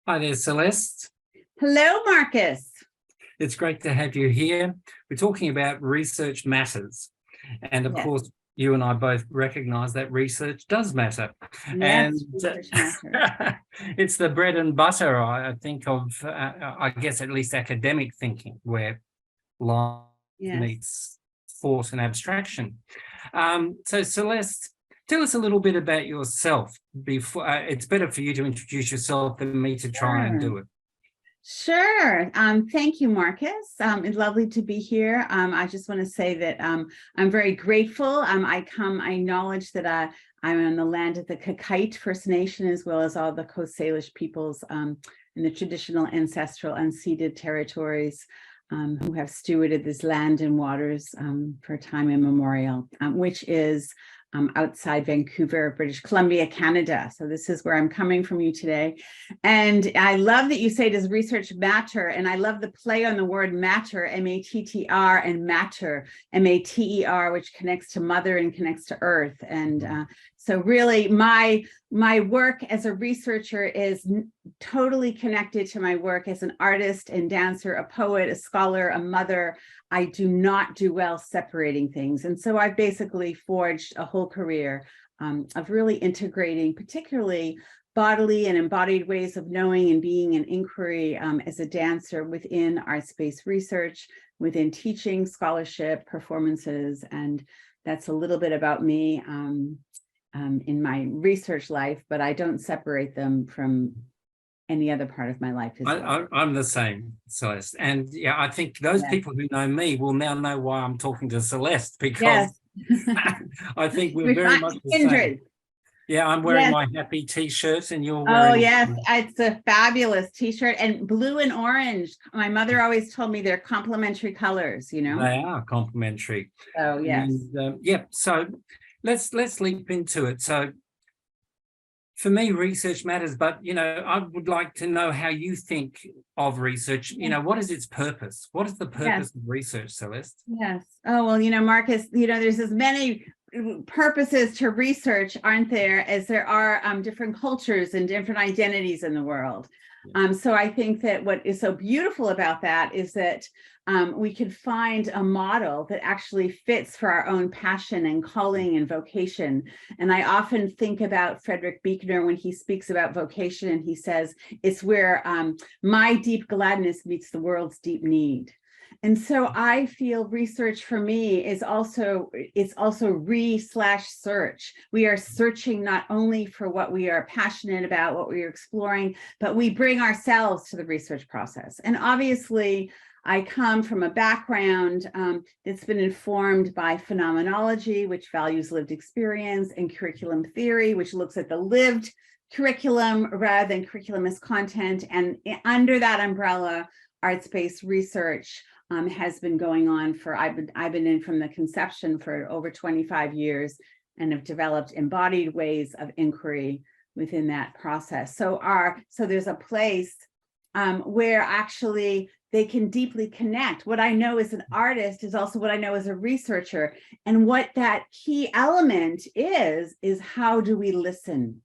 Hi there, Celeste. Hello, Marcus. It's great to have you here. We're talking about research matters. And of Yes, course, you and I both recognize that research does matter. yes, And research matters. it's the bread and butter, I think, of, I guess, at least academic thinking, where life Yes. meets force and abstraction. So, Celeste, tell us a little bit about yourself. Before it's better for you to introduce yourself than me to try and do it. Sure. Thank you, Marcus. It's lovely to be here. I just want to say that I'm very grateful. I acknowledge that I'm on the land of the Kakite First Nation, as well as all the Coast Salish peoples in the traditional ancestral unceded territories who have stewarded this land and waters for time immemorial, which is outside Vancouver, British Columbia, Canada. So this is where I'm coming from you today. And I love that you say, does research matter? And I love the play on the word matter, M-A-T-T-R, and matter, M-A-T-E-R, which connects to mother and connects to earth. And so really my work as a researcher is totally connected to my work as an artist and dancer, a poet, a scholar, a mother. I do not do well separating things. And so I've basically forged a whole career of really integrating particularly bodily and embodied ways of knowing and being an inquiry as a dancer within art space research, within teaching, scholarship, performances. And that's a little bit about me in my research life, but I don't separate them from any other part of my life as well. I'm the same, Celeste. And yeah, I think those people who know me will now know why I'm talking to Celeste, because I think we're very much the same. Yeah, I'm wearing my happy t-shirt and you're wearing... Oh, yes, it's a fabulous t-shirt, and blue and orange. My mother always told me they're complementary colors, you know? They are complementary. Oh, yes. And, yeah, so let's leap into it. So for me, research matters, but, you know, I would like to know how you think of research. You know, what is its purpose? What is the purpose of research, Celeste? Yes. Oh, well, you know, Marcus, you know, there's as many purposes to research, aren't there, as there are different cultures and different identities in the world. So I think that what is so beautiful about that is that we could find a model that actually fits for our own passion and calling and vocation. And I often think about Frederick Buechner when he speaks about vocation, and he says, it's where my deep gladness meets the world's deep need. And so I feel research for me is also, it's also re/search. We are searching not only for what we are passionate about, what we are exploring, but we bring ourselves to the research process. And obviously, I come from a background that's been informed by phenomenology, which values lived experience, and curriculum theory, which looks at the lived curriculum rather than curriculum as content. And under that umbrella, arts-based research has been going on for, I've been in from the conception for over 25 years and have developed embodied ways of inquiry within that process. So there's a place where actually they can deeply connect. What I know as an artist is also what I know as a researcher. And what that key element is how do we listen?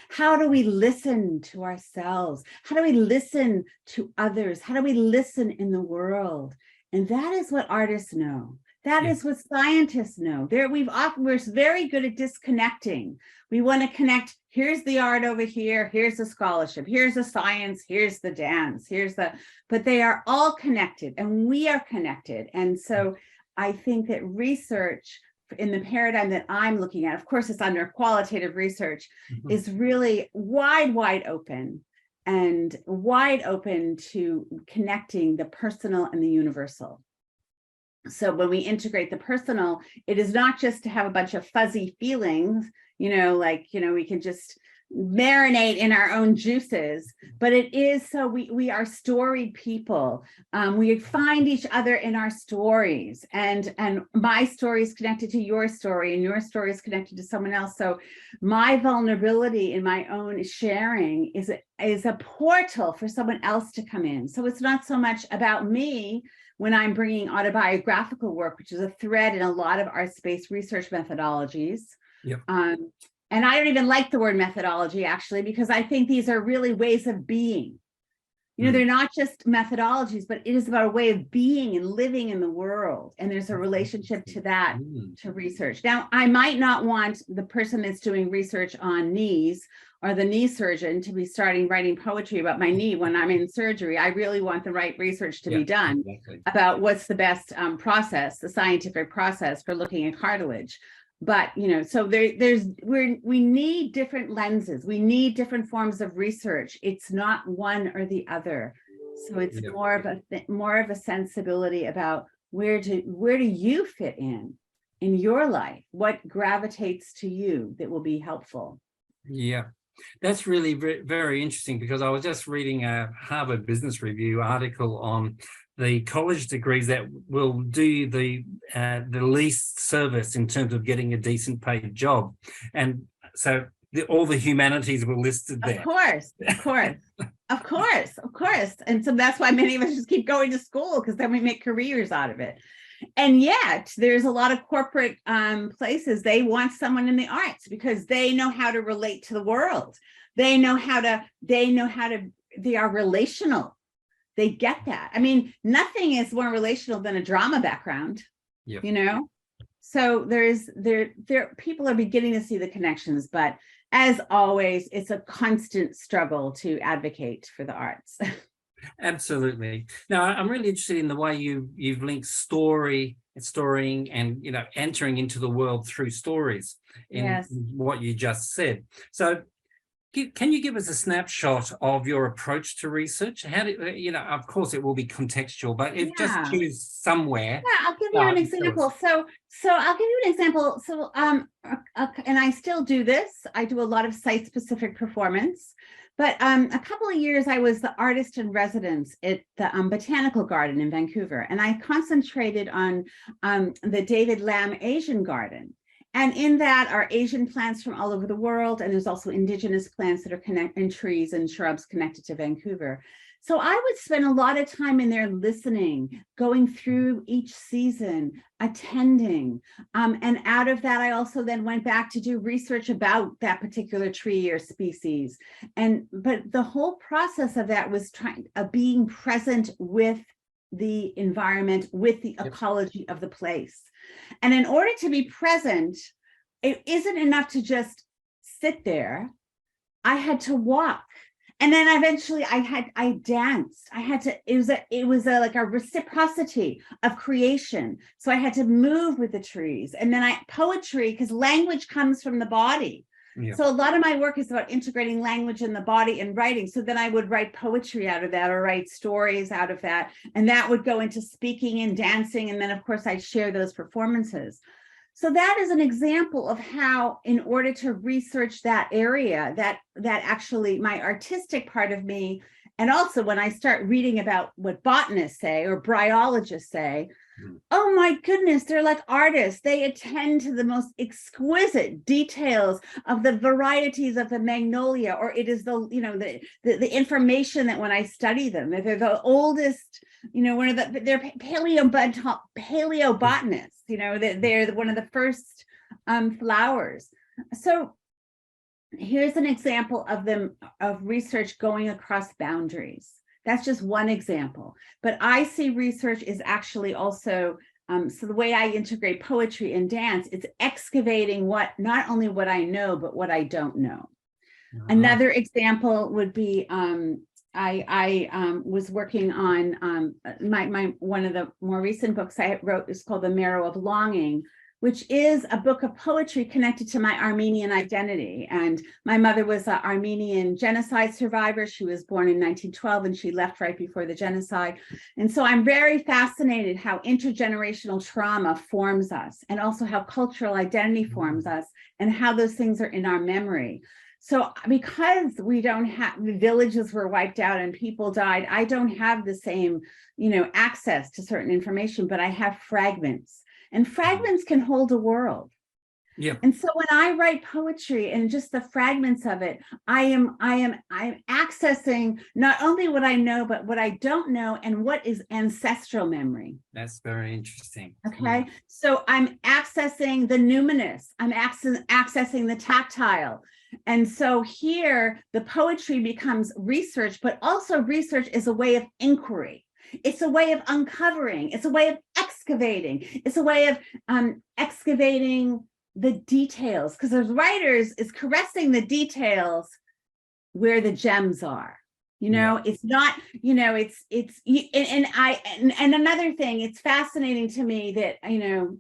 How do we listen to ourselves? How do we listen to others? How do we listen in the world? And that is what artists know. That is what scientists know. We're very good at disconnecting. We want to connect. Here's the art over here. Here's the scholarship. Here's the science. Here's the dance. But they are all connected, and we are connected. And so I think that research in the paradigm that I'm looking at, of course, it's under qualitative research, is really wide open. And wide open to connecting the personal and the universal. So when we integrate the personal, it is not just to have a bunch of fuzzy feelings, you know, like, you know, we can just marinate in our own juices, but it is so we are storied people. We find each other in our stories, and my story is connected to your story, and your story is connected to someone else. So my vulnerability in my own sharing is a portal for someone else to come in. So it's not so much about me when I'm bringing autobiographical work, which is a thread in a lot of art space research methodologies. And I don't even like the word methodology, actually, because I think these are really ways of being. You know, they're not just methodologies, but it is about a way of being and living in the world. And there's a relationship to that, to research. Now, I might not want the person that's doing research on knees or the knee surgeon to be starting writing poetry about my knee when I'm in surgery. I really want the right research to be done about what's the best process, the scientific process for looking at cartilage. But, you know, so we need different lenses. We need different forms of research. It's not one or the other. So it's more of a sensibility about where do you fit in your life? What gravitates to you that will be helpful? Yeah, that's really very interesting, because I was just reading a Harvard Business Review article on the college degrees that will do the least service in terms of getting a decent paid job. And so all the humanities were listed there. Of course. And so that's why many of us just keep going to school, because then we make careers out of it. And yet there's a lot of corporate places, they want someone in the arts because they know how to relate to the world. They are relational. They get that. I mean, nothing is more relational than a drama background, you know? So people are beginning to see the connections, but as always, it's a constant struggle to advocate for the arts. Absolutely. Now, I'm really interested in the way you've linked storying and, you know, entering into the world through stories in what you just said. So can you give us a snapshot of your approach to research? How do you know, of course it will be contextual, but if just choose somewhere. Yeah, I'll give you an example. So I'll give you an example. So and I still do this. I do a lot of site-specific performance. But a couple of years, I was the artist in residence at the Botanical Garden in Vancouver, and I concentrated on the David Lam Asian Garden. And in that are Asian plants from all over the world, and there's also indigenous plants that are and trees and shrubs connected to Vancouver. So I would spend a lot of time in there listening, going through each season, attending. And out of that, I also then went back to do research about that particular tree or species. But the whole process of that was being present with the environment, with the ecology of the place. And in order to be present, it isn't enough to just sit there. I had to walk. And then eventually I danced. It was like a reciprocity of creation. So I had to move with the trees. And then poetry, because language comes from the body. Yeah. So a lot of my work is about integrating language in the body and writing. So then I would write poetry out of that, or write stories out of that. And that would go into speaking and dancing. And then of course I'd share those performances. So that is an example of how, in order to research that area, that actually my artistic part of me, and also when I start reading about what botanists say or bryologists say, oh my goodness, they're like artists. They attend to the most exquisite details of the varieties of the magnolia, or it is the information that when I study them, they're the oldest, they're paleobotanists. They're one of the first flowers. So here's an example of research going across boundaries. That's just one example. But I see research is actually also, so the way I integrate poetry and dance, it's excavating not only what I know, but what I don't know. Another example would be, I was working on one of the more recent books I wrote is called The Marrow of Longing, which is a book of poetry connected to my Armenian identity. And my mother was an Armenian genocide survivor. She was born in 1912 and she left right before the genocide. And so I'm very fascinated how intergenerational trauma forms us, and also how cultural identity forms us, and how those things are in our memory. So because the villages were wiped out and people died, I don't have the same, access to certain information, but I have fragments. And fragments can hold a world. Yeah. And so when I write poetry and just the fragments of it, I'm accessing not only what I know, but what I don't know, and what is ancestral memory. That's very interesting. Okay. So I'm accessing the numinous, I'm accessing the tactile. And so here, the poetry becomes research, but also research is a way of inquiry. It's a way of uncovering. It's a way of excavating. It's a way of excavating the details, because as writers is caressing the details where the gems are. You know, it's not, you know, and another thing, it's fascinating to me that, you know,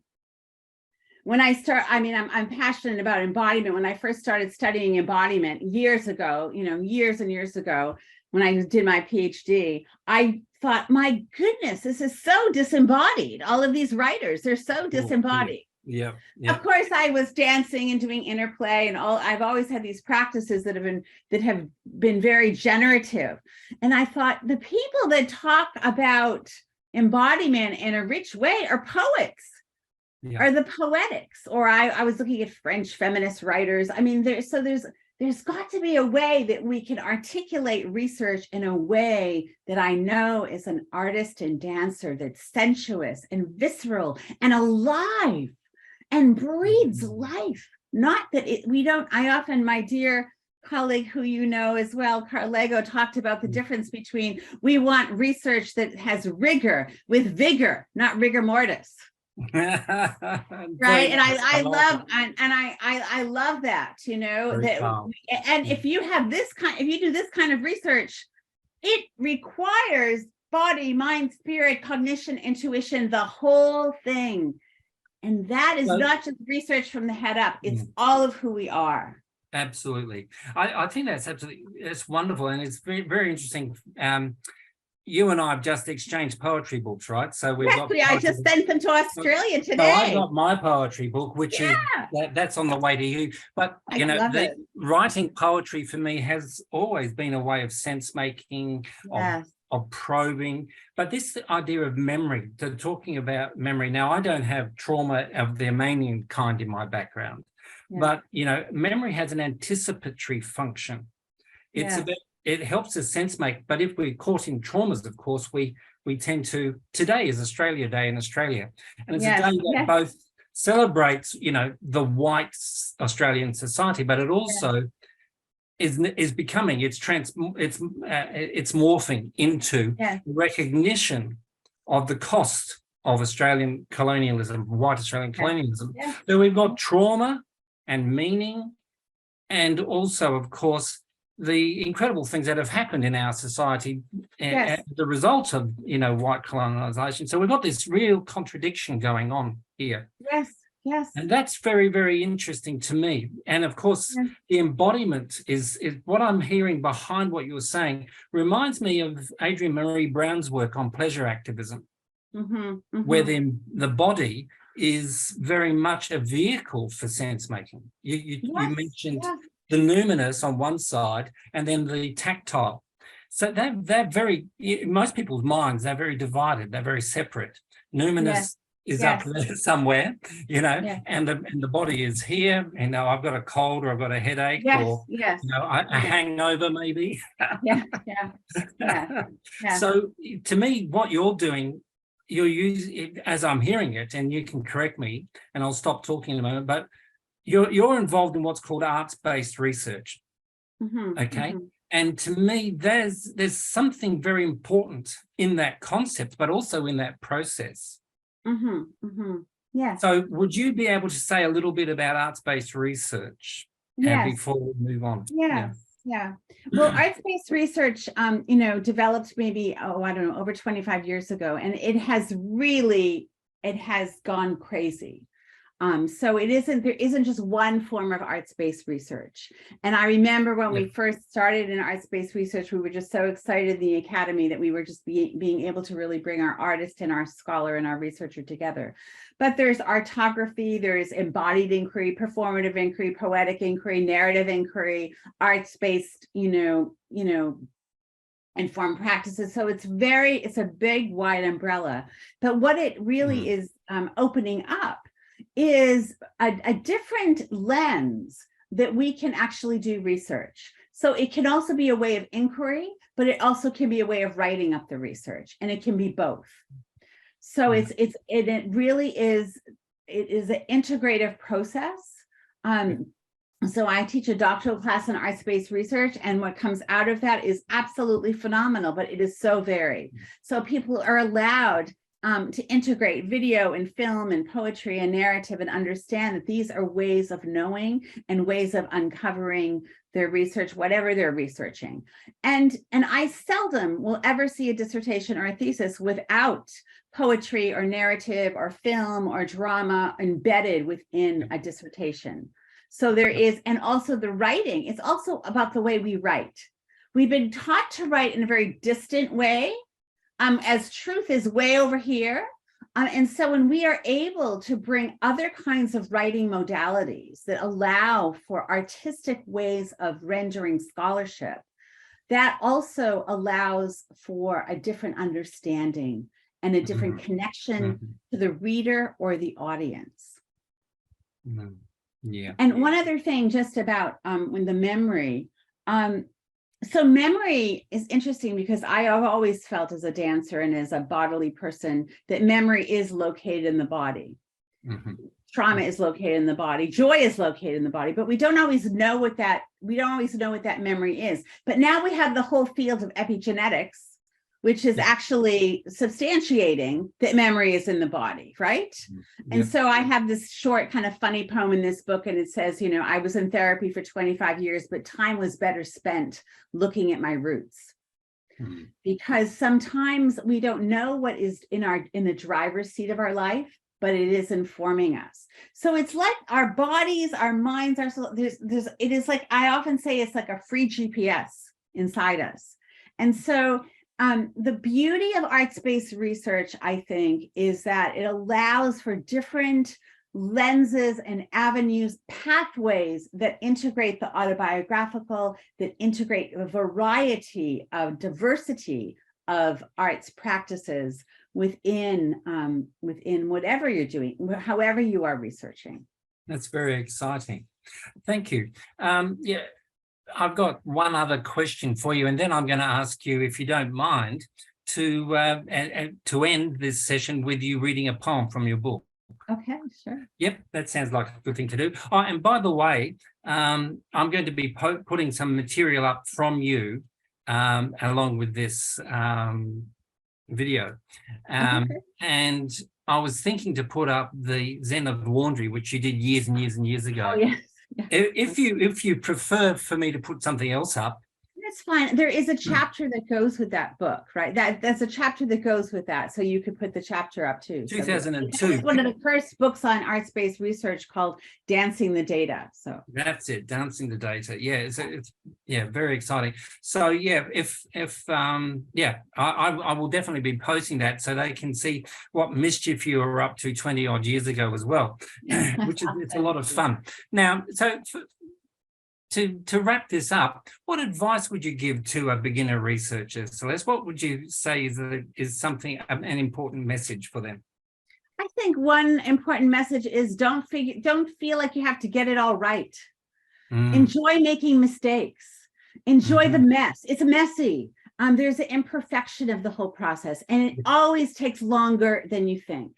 when I start, I mean, I'm passionate about embodiment. When I first started studying embodiment years ago, you know, years and years ago, when I did my PhD, I thought, my goodness, this is so disembodied. All of these writers, they're so disembodied. Yeah. Of course, I was dancing and doing interplay and all. I've always had these practices that have been very generative. And I thought the people that talk about embodiment in a rich way are poets. Or the poetics. Or I was looking at French feminist writers. I mean, there's got to be a way that we can articulate research in a way that I know as an artist and dancer that's sensuous and visceral and alive and breathes life. Not that I often, my dear colleague who you know as well, Carlego, talked about the difference between, we want research that has rigor with vigor, not rigor mortis. Right. And I love that, you know, and if you have if you do this kind of research, it requires body, mind, spirit, cognition, intuition, the whole thing. And that is not just research from the head up, it's all of who we are. Absolutely. I think it's wonderful. And it's very, very interesting. You and I have just exchanged poetry books, right? So we've got. I just sent them to Australia today. So I got my poetry book, which is that's on the way to you. But you know, writing poetry for me has always been a way of sense making, of probing. But this idea of memory, talking about memory. Now, I don't have trauma of the Armenian kind in my background, but you know, memory has an anticipatory function. It's about. It helps us sense make, but if we're caught in traumas, of course, we tend to. Today is Australia Day in Australia, and it's a day that both celebrates, you know, the white Australian society, but it also is becoming. It's morphing into recognition of the cost of Australian colonialism, white Australian colonialism. So we've got trauma and meaning, and also, of course, the incredible things that have happened in our society as the result of, you know, white colonization. So we've got this real contradiction going on here. Yes. And that's very, very interesting to me. And of course, the embodiment is what I'm hearing behind what you're saying reminds me of Adrienne Marie Brown's work on pleasure activism, where the body is very much a vehicle for sense making. You mentioned the numinous on one side and then the tactile. So they're very, in most people's minds, they're very divided, they're very separate. Numinous is up there somewhere, you know, and the body is here. You know, I've got a cold or I've got a headache or you know, a hangover maybe. So to me, what you're doing, you're using, as I'm hearing it, and you can correct me and I'll stop talking in a moment, but you're involved in what's called arts-based research. And to me, there's something very important in that concept, but also in that process. So would you be able to say a little bit about arts-based research before we move on? Well, arts-based research, you know, developed maybe, I don't know, over 25 years ago, and it has gone crazy. So there isn't just one form of arts-based research. And I remember when we first started in arts-based research, we were just so excited in the academy that we were just being able to really bring our artist and our scholar and our researcher together. But there's artography, there's embodied inquiry, performative inquiry, poetic inquiry, narrative inquiry, arts-based, you know, informed practices. So it's a big wide umbrella. But what it really is opening up is a different lens that we can actually do research. So it can also be a way of inquiry, but it also can be a way of writing up the research, and it can be both. So it really is an integrative process. So I teach a doctoral class in arts-based research, and what comes out of that is absolutely phenomenal, but it is so varied. So people are allowed to integrate video and film and poetry and narrative, and understand that these are ways of knowing and ways of uncovering their research, whatever they're researching. And I seldom will ever see a dissertation or a thesis without poetry or narrative or film or drama embedded within a dissertation. So there is, and also the writing, it's also about the way we write. We've been taught to write in a very distant way, as truth is way over here. And so when we are able to bring other kinds of writing modalities that allow for artistic ways of rendering scholarship, that also allows for a different understanding and a different connection to the reader or the audience. Yeah. And one other thing just about when the memory, so memory is interesting, because I have always felt as a dancer and as a bodily person that memory is located in the body. Trauma is located in the body, joy is located in the body, but we don't always know what that memory is. But now we have the whole field of epigenetics, which is actually substantiating that memory is in the body, right? And so I have this short kind of funny poem in this book, and it says, you know, I was in therapy for 25 years, but time was better spent looking at my roots. Because sometimes we don't know what is in the driver's seat of our life, but it is informing us. So it's like our bodies, our minds, it is like, I often say it's like a free GPS inside us. And so the beauty of arts-based research, I think, is that it allows for different lenses and avenues, pathways that integrate the autobiographical, that integrate a variety of diversity of arts practices within whatever you're doing, however you are researching. That's very exciting. Thank you. Yeah. I've got one other question for you, and then I'm going to ask you, if you don't mind, to end this session with you reading a poem from your book. Okay, sure. Yep, that sounds like a good thing to do. Oh, and by the way, I'm going to be putting some material up from you along with this video. And I was thinking to put up the Zen of Laundry, which you did years and years and years ago. Oh, yes. If you prefer for me to put something else up, That's fine. There is a chapter that goes with that book, right? That's a chapter that goes with that. So you could put the chapter up too. 2002. It's one of the first books on arts-based research called Dancing the Data. So that's it, Dancing the Data. Yeah, it's yeah, very exciting. So yeah, I will definitely be posting that so they can see what mischief you were up to 20 odd years ago as well, which is it's a lot of fun. Now, so to wrap this up, what advice would you give to a beginner researcher, Celeste? What would you say is something, an important message for them? I think one important message is don't feel like you have to get it all right. Enjoy making mistakes. Enjoy the mess. It's messy. There's an imperfection of the whole process, and it always takes longer than you think.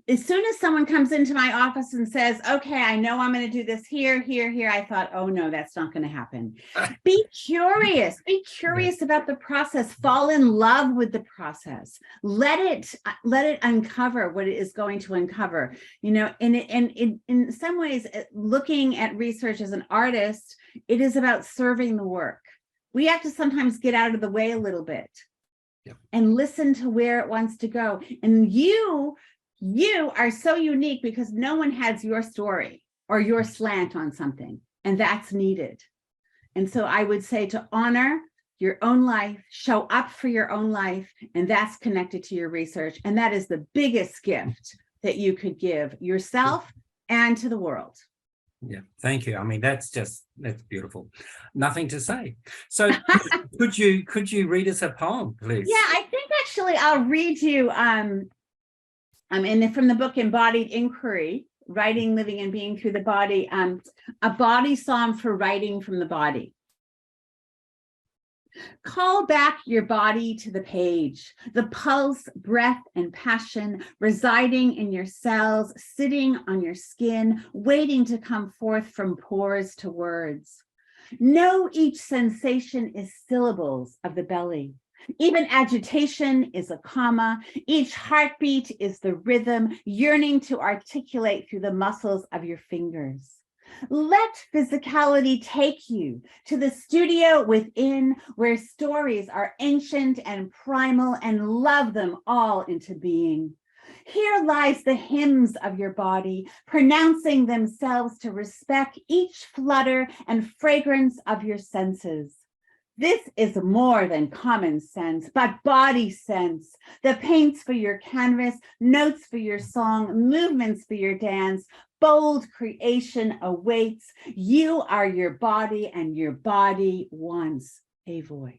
As soon as someone comes into my office and says, okay, I know I'm going to do this here, I thought, oh no, that's not going to happen. Be curious about the process, fall in love with the process. Let it uncover what it is going to uncover. You know, and in some ways, looking at research as an artist, it is about serving the work. We have to sometimes get out of the way a little bit and listen to where it wants to go. And you are so unique because no one has your story or your slant on something, and that's needed. And so I would say to honor your own life, show up for your own life, and that's connected to your research. And that is the biggest gift that you could give yourself and to the world. Yeah, thank you. I mean, that's beautiful. Nothing to say. So could you read us a poem, please? Yeah, I think actually I'll read you from the book Embodied Inquiry, Writing, Living, and Being Through the Body, a body psalm for writing from the body. Call back your body to the page, the pulse, breath, and passion residing in your cells, sitting on your skin, waiting to come forth from pores to words. Know each sensation is syllables of the belly. Even agitation is a comma. Each heartbeat is the rhythm yearning to articulate through the muscles of your fingers. Let physicality take you to the studio within, where stories are ancient and primal, and love them all into being. Here lies the hymns of your body, pronouncing themselves to respect each flutter and fragrance of your senses. This is more than common sense, but body sense. The paints for your canvas, notes for your song, movements for your dance. Bold creation awaits. You are your body, and your body wants a voice.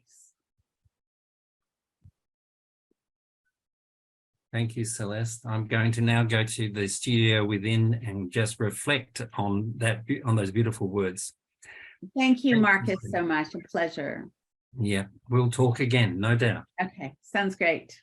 Thank you, Celeste. I'm going to now go to the studio within and just reflect on that, on those beautiful words. Thank you, Marcus, so much. A pleasure. Yeah, we'll talk again, no doubt. Okay, sounds great.